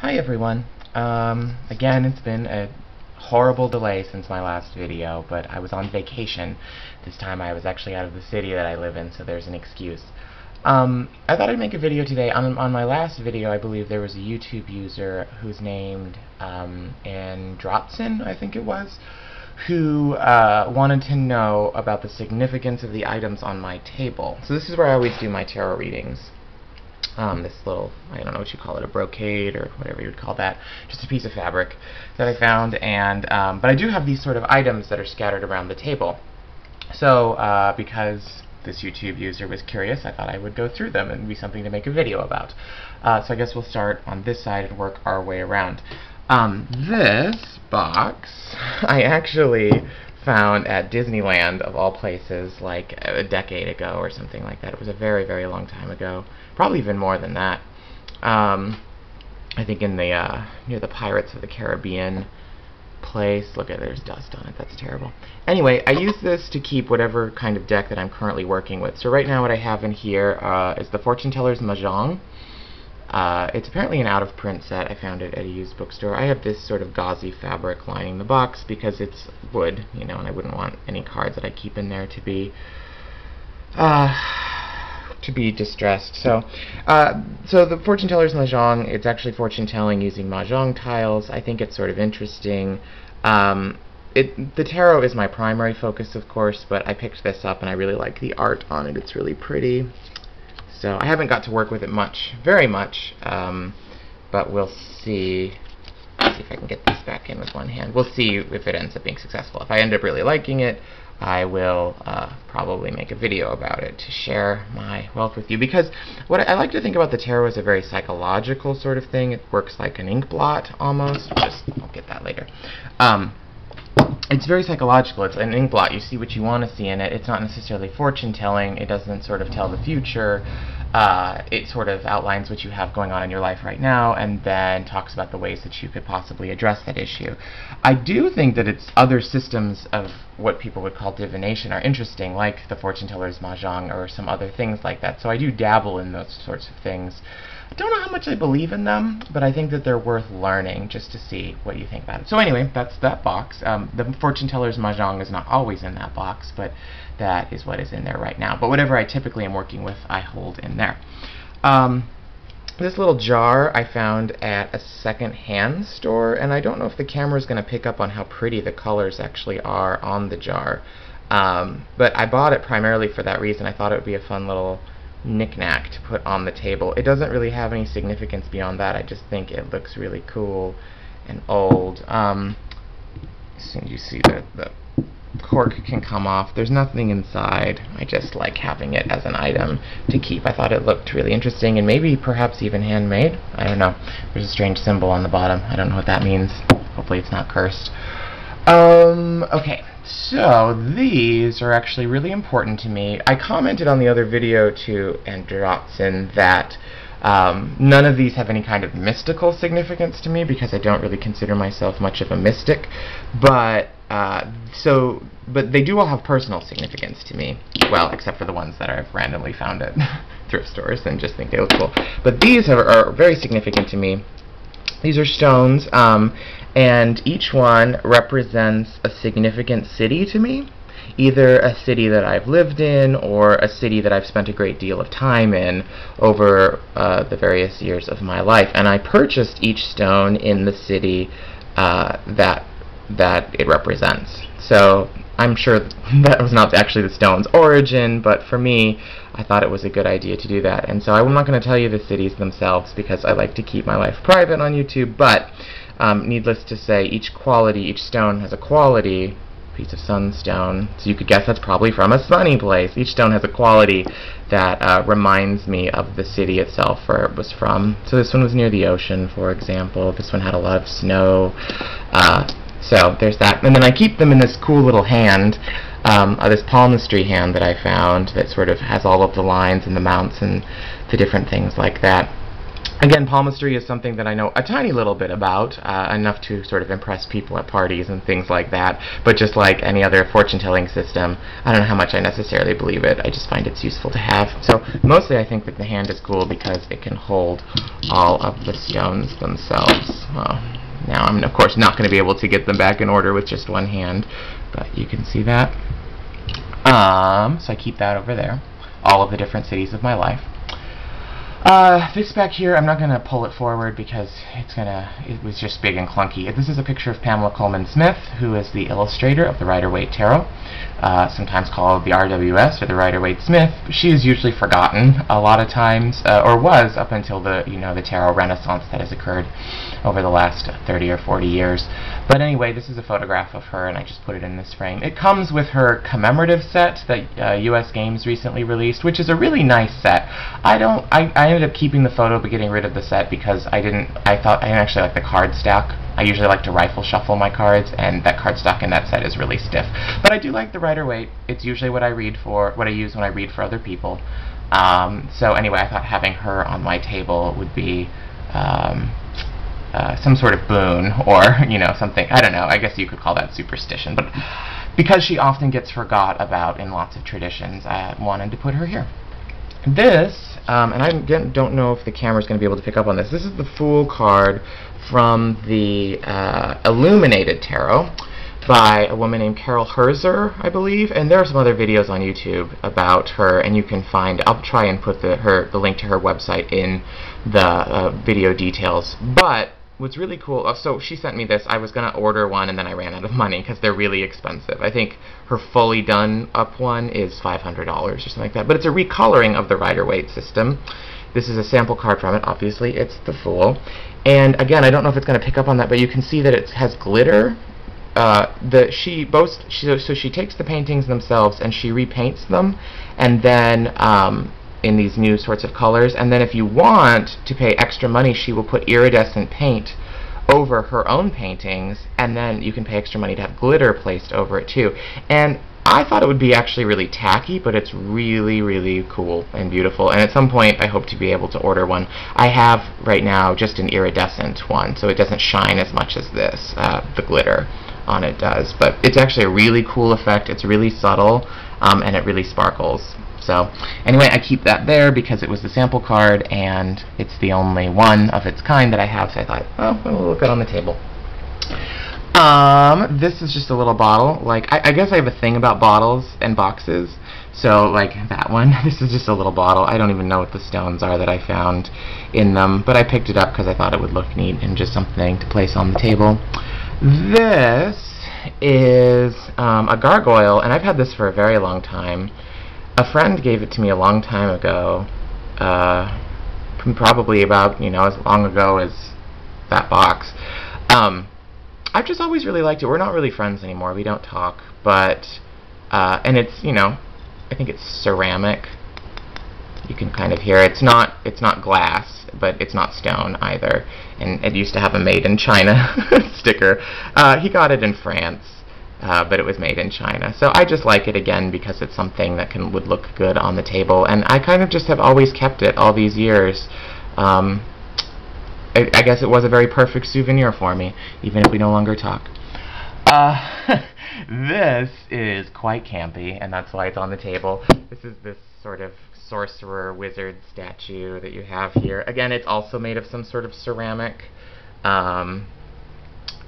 Hi everyone. Again, it's been a horrible delay since my last video, but I was on vacation. This time I was actually out of the city that I live in, so there's an excuse. I thought I'd make a video today. On my last video, I believe there was a YouTube user who's named Androtson, I think it was, who wanted to know about the significance of the items on my table. So this is where I always do my tarot readings. This little, I don't know what you call it, a brocade or whatever you would call that, just a piece of fabric that I found, and but I do have these sort of items that are scattered around the table. So because this YouTube user was curious, I thought I would go through them and be something to make a video about. So I guess we'll start on this side and work our way around. This box I actually found at Disneyland, of all places, like a decade ago or something like that. It was a very, very long time ago. Probably even more than that. I think in the near the Pirates of the Caribbean place. Look at there's dust on it. That's terrible. Anyway, I use this to keep whatever kind of deck that I'm currently working with. So right now what I have in here is the Fortune Teller's Mahjong. It's apparently an out-of-print set. I found it at a used bookstore. I have this sort of gauzy fabric lining the box because it's wood, you know, and I wouldn't want any cards that I keep in there to be distressed. So the Fortune Teller's Mahjong, it's actually fortune telling using Mahjong tiles. I think it's sort of interesting. The tarot is my primary focus, of course, but I picked this up and I really like the art on it. It's really pretty. So I haven't got to work with it very much, but we'll see. Let's see if I can get this back in with one hand. We'll see if it ends up being successful. If I end up really liking it, I will probably make a video about it to share my wealth with you, because what I like to think about the tarot is a very psychological sort of thing. It works like an ink blot almost. I'll get that later. It's very psychological. It's an ink blot. You see what you want to see in it. It's not necessarily fortune telling. It doesn't sort of tell the future. It sort of outlines what you have going on in your life right now and then talks about the ways that you could possibly address that issue. I do think that its other systems of what people would call divination are interesting, like the Fortune Teller's Mahjong or some other things like that. So I do dabble in those sorts of things. I don't know how much I believe in them, but I think that they're worth learning just to see what you think about it. So anyway, that's that box. The Fortune Teller's Mahjong is not always in that box, but that is what is in there right now. But whatever I typically am working with, I hold in there. This little jar I found at a second-hand store, and I don't know if the camera is going to pick up on how pretty the colors actually are on the jar. But I bought it primarily for that reason. I thought it would be a fun little knick-knack to put on the table. It doesn't really have any significance beyond that. I just think it looks really cool and old. As soon as you see the cork can come off, there's nothing inside. I just like having it as an item to keep. I thought it looked really interesting and maybe perhaps even handmade. I don't know. There's a strange symbol on the bottom. I don't know what that means. Hopefully it's not cursed. Okay, so these are actually really important to me. I commented on the other video to Androtson that none of these have any kind of mystical significance to me because I don't really consider myself much of a mystic, but they do all have personal significance to me. Well, except for the ones that I've randomly found at thrift stores and just think they look cool. But these are very significant to me. These are stones, and each one represents a significant city to me. Either a city that I've lived in or a city that I've spent a great deal of time in over the various years of my life. And I purchased each stone in the city that it represents. So I'm sure that was not actually the stone's origin, but for me, I thought it was a good idea to do that. And so I'm not going to tell you the cities themselves because I like to keep my life private on YouTube, but needless to say, each stone has a quality. Piece of sunstone, so you could guess that's probably from a sunny place. Each stone has a quality that reminds me of the city itself where it was from. So this one was near the ocean, for example. This one had a lot of snow. So there's that. And then I keep them in this cool little hand, this palmistry hand that I found that sort of has all of the lines and the mounts and the different things like that. Again, palmistry is something that I know a tiny little bit about, enough to sort of impress people at parties and things like that, but just like any other fortune-telling system, I don't know how much I necessarily believe it. I just find it's useful to have. So mostly I think that the hand is cool because it can hold all of the stones themselves. Now I'm of course not going to be able to get them back in order with just one hand, but you can see that. So I keep that over there. All of the different cities of my life. This back here, I'm not going to pull it forward because it was just big and clunky. This is a picture of Pamela Colman Smith, who is the illustrator of the Rider-Waite Tarot, sometimes called the RWS or the Rider-Waite Smith. She is usually forgotten a lot of times, or was up until the tarot renaissance that has occurred over the last 30 or 40 years. But anyway, this is a photograph of her, and I just put it in this frame. It comes with her commemorative set that US Games recently released, which is a really nice set. I ended up keeping the photo but getting rid of the set because I didn't actually like the card stack. I usually like to rifle shuffle my cards, and that card stock in that set is really stiff. But I do like the Rider-Waite. It's usually what I use when I read for other people. So anyway, I thought having her on my table would be some sort of boon, or something. I don't know. I guess you could call that superstition, but because she often gets forgot about in lots of traditions, I wanted to put her here. This, and I don't know if the camera's going to be able to pick up on this. This is the Fool card from the Illuminated Tarot by a woman named Carol Herzer, I believe, and there are some other videos on YouTube about her, and you can find. I'll try and put the link to her website in the video details. But what's really cool, so she sent me this. I was going to order one, and then I ran out of money because they're really expensive. I think her fully done up one is $500 or something like that. But it's a recoloring of the Rider-Waite system. This is a sample card from it. Obviously, it's the Fool. And again, I don't know if it's going to pick up on that, but you can see that it has glitter. So she takes the paintings themselves and she repaints them, and then in these new sorts of colors, and then if you want to pay extra money, she will put iridescent paint over her own paintings, and then you can pay extra money to have glitter placed over it too. And I thought it would be actually really tacky, but it's really, really cool and beautiful, and at some point I hope to be able to order one. I have right now just an iridescent one, so it doesn't shine as much as this, the glitter on it does, but it's actually a really cool effect. It's really subtle, and it really sparkles. So anyway, I keep that there because it was the sample card and it's the only one of its kind that I have, so I thought, oh, it'll look good on the table. This is just a little bottle. Like, I guess I have a thing about bottles and boxes, so like that one. This is just a little bottle. I don't even know what the stones are that I found in them, but I picked it up because I thought it would look neat and just something to place on the table. This is a gargoyle, and I've had this for a very long time. A friend gave it to me a long time ago, probably about, as long ago as that box. I've just always really liked it. We're not really friends anymore. We don't talk, but, and it's, I think it's ceramic. You can kind of hear it. It's not glass, but it's not stone either. And it used to have a made in China sticker. He got it in France. But it was made in China. So I just like it again because it's something that would look good on the table, and I kind of just have always kept it all these years. I guess it was a very perfect souvenir for me, even if we no longer talk. This is quite campy, and that's why it's on the table. This is this sort of sorcerer wizard statue that you have here. Again, it's also made of some sort of ceramic.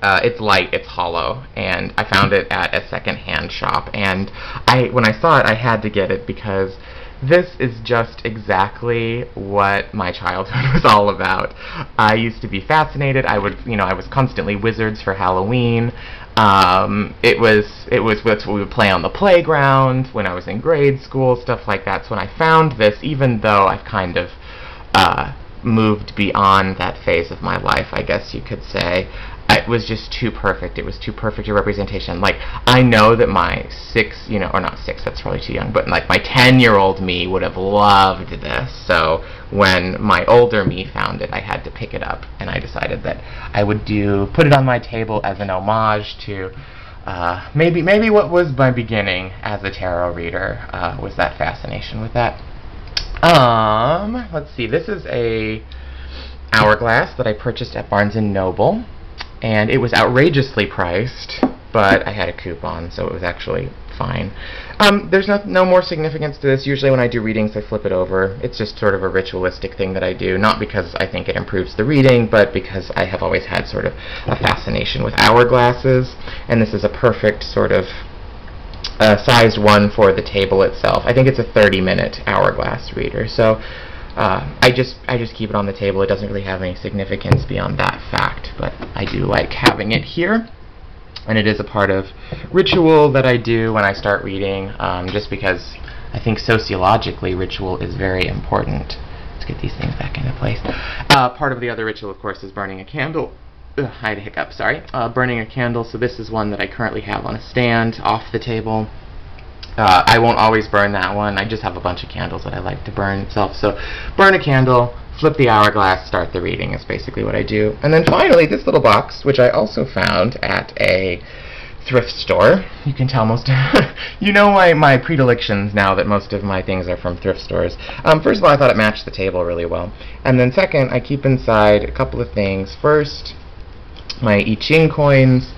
It's light, it's hollow, and I found it at a second-hand shop, and when I saw it, I had to get it because this is just exactly what my childhood was all about. I used to be fascinated. I was constantly wizards for Halloween. It was what we would play on the playground when I was in grade school, stuff like that. So when I found this, even though I've kind of moved beyond that phase of my life, I guess you could say, it was just too perfect. It was too perfect a representation. Like, I know that my or not 6, that's probably too young, but like my 10-year-old me would have loved this. So when my older me found it, I had to pick it up, and I decided that I would put it on my table as an homage to maybe what was my beginning as a tarot reader, was that fascination with that. Let's see, this is hourglass that I purchased at Barnes & Noble, and it was outrageously priced, but I had a coupon, so it was actually fine. There's no more significance to this. Usually when I do readings, I flip it over. It's just sort of a ritualistic thing that I do, not because I think it improves the reading, but because I have always had sort of a fascination with hourglasses, and this is a perfect sort of sized one for the table itself. I think it's a 30-minute hourglass reader, so I just keep it on the table. It doesn't really have any significance beyond that fact, but I do like having it here. And it is a part of ritual that I do when I start reading, just because I think sociologically ritual is very important. Let's get these things back into place. Part of the other ritual, of course, is burning a candle. I had a hiccup, sorry. Burning a candle, so this is one that I currently have on a stand off the table. I won't always burn that one. I just have a bunch of candles that I like to burn itself. So burn a candle, flip the hourglass, start the reading is basically what I do. And then finally, this little box, which I also found at a thrift store. You can tell most you know my predilections now that most of my things are from thrift stores. First of all, I thought it matched the table really well. And then second, I keep inside a couple of things. First, my I Ching coins.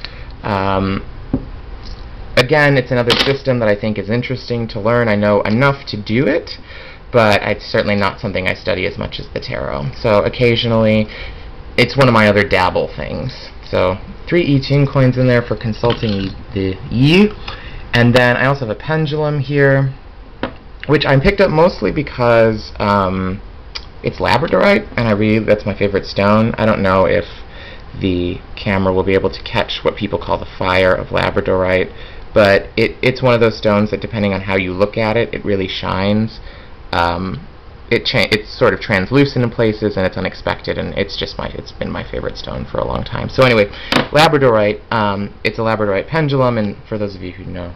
Again, it's another system that I think is interesting to learn. I know enough to do it, but it's certainly not something I study as much as the tarot. So occasionally, it's one of my other dabble things. So 3 I Ching coins in there for consulting the Yi. And then I also have a pendulum here, which I picked up mostly because it's labradorite, and that's my favorite stone. I don't know if the camera will be able to catch what people call the fire of labradorite, but it's one of those stones that, depending on how you look at it, it really shines. It's sort of translucent in places, and it's unexpected, and it's been my favorite stone for a long time. So anyway, labradorite, it's a labradorite pendulum, and for those of you who know,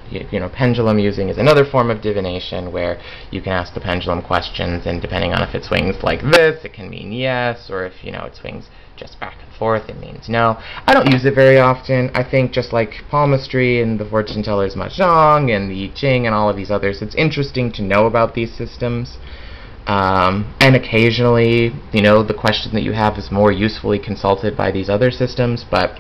pendulum using is another form of divination where you can ask the pendulum questions, and depending on if it swings like this, it can mean yes, or if it swings just back and forth, it means no. I don't use it very often. I think just like palmistry and the fortune teller's mahjong and the I Ching and all of these others, it's interesting to know about these systems. And occasionally, the question that you have is more usefully consulted by these other systems, but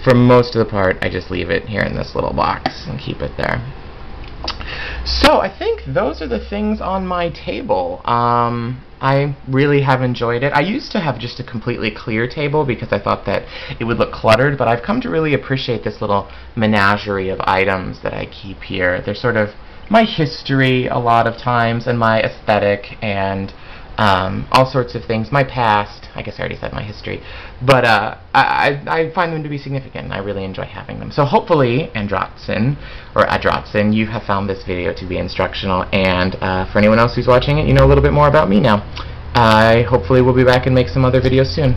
for most of the part, I just leave it here in this little box and keep it there. So I think those are the things on my table. I really have enjoyed it. I used to have just a completely clear table because I thought that it would look cluttered, but I've come to really appreciate this little menagerie of items that I keep here. They're sort of my history a lot of times, and my aesthetic, and all sorts of things. My past. I guess I already said my history. But I find them to be significant, and I really enjoy having them. So hopefully, Androtsin, you have found this video to be instructional, and for anyone else who's watching it, you know a little bit more about me now. I hopefully will be back and make some other videos soon.